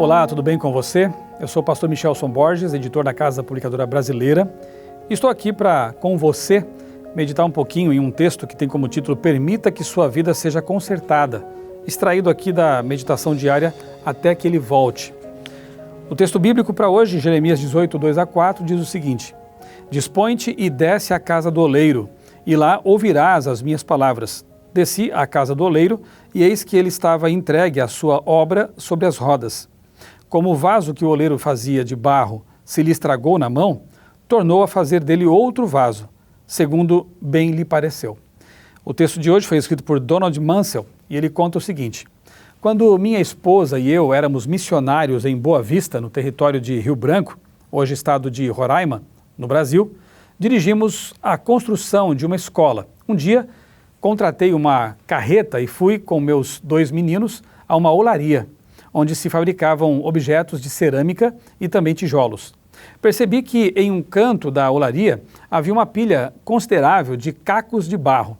Olá, tudo bem com você? Eu sou o pastor Michelson Borges, editor da Casa Publicadora Brasileira. Estou aqui para, com você, meditar um pouquinho em um texto que tem como título Permita que sua vida seja consertada, extraído aqui da meditação diária Até que ele volte. O texto bíblico para hoje, Jeremias 18, 2-4, diz o seguinte: Dispõe-te e desce à casa do oleiro, e lá ouvirás as minhas palavras. Desci à casa do oleiro, e eis que ele estava entregue à sua obra sobre as rodas. Como o vaso que o oleiro fazia de barro se lhe estragou na mão, tornou a fazer dele outro vaso, segundo bem lhe pareceu. O texto de hoje foi escrito por Donald Mansell, e ele conta o seguinte: Quando minha esposa e eu éramos missionários em Boa Vista, no território de Rio Branco, hoje estado de Roraima, no Brasil, dirigimos a construção de uma escola. Um dia, contratei uma carreta e fui com meus 2 meninos a uma olaria, onde se fabricavam objetos de cerâmica e também tijolos. Percebi que em um canto da olaria havia uma pilha considerável de cacos de barro.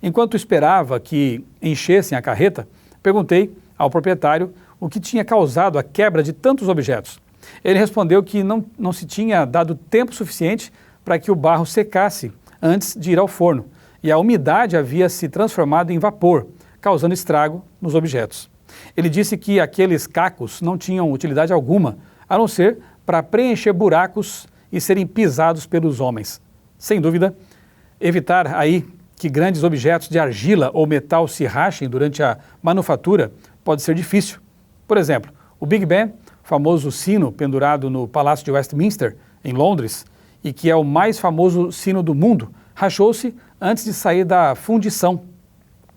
Enquanto esperava que enchessem a carreta, perguntei ao proprietário o que tinha causado a quebra de tantos objetos. Ele respondeu que não se tinha dado tempo suficiente para que o barro secasse antes de ir ao forno, e a umidade havia se transformado em vapor, causando estrago nos objetos. Ele disse que aqueles cacos não tinham utilidade alguma, a não ser para preencher buracos e serem pisados pelos homens. Sem dúvida, evitar aí que grandes objetos de argila ou metal se rachem durante a manufatura pode ser difícil. Por exemplo, o Big Ben, famoso sino pendurado no Palácio de Westminster, em Londres, e que é o mais famoso sino do mundo, rachou-se antes de sair da fundição.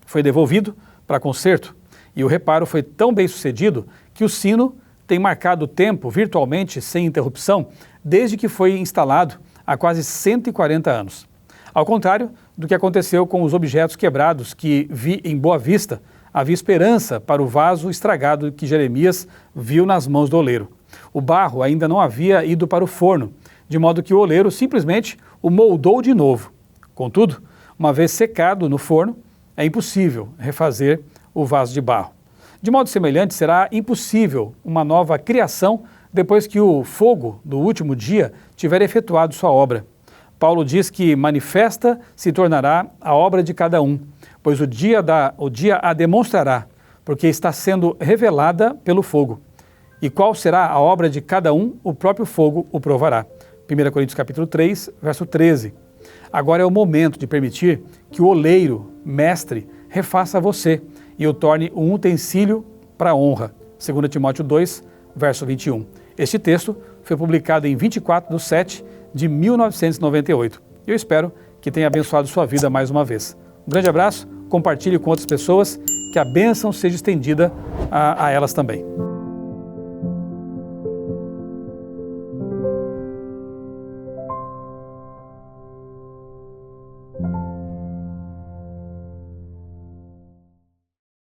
Foi devolvido para conserto e o reparo foi tão bem sucedido que o sino tem marcado o tempo virtualmente sem interrupção desde que foi instalado há quase 140 anos. Ao contrário do que aconteceu com os objetos quebrados que vi em Boa Vista, havia esperança para o vaso estragado que Jeremias viu nas mãos do oleiro. O barro ainda não havia ido para o forno, de modo que o oleiro simplesmente o moldou de novo. Contudo, uma vez secado no forno, é impossível refazer o vaso de barro. De modo semelhante, será impossível uma nova criação depois que o fogo do último dia tiver efetuado sua obra. Paulo diz que manifesta se tornará a obra de cada um, pois o dia a demonstrará, porque está sendo revelada pelo fogo. E qual será a obra de cada um, o próprio fogo o provará. 1 Coríntios capítulo 3, verso 13. Agora é o momento de permitir que o oleiro, mestre, refaça você e o torne um utensílio para a honra. 2 Timóteo 2, verso 21. Este texto foi publicado em 24/7 de 1998. Eu espero que tenha abençoado sua vida mais uma vez. Um grande abraço, compartilhe com outras pessoas, que a bênção seja estendida a elas também.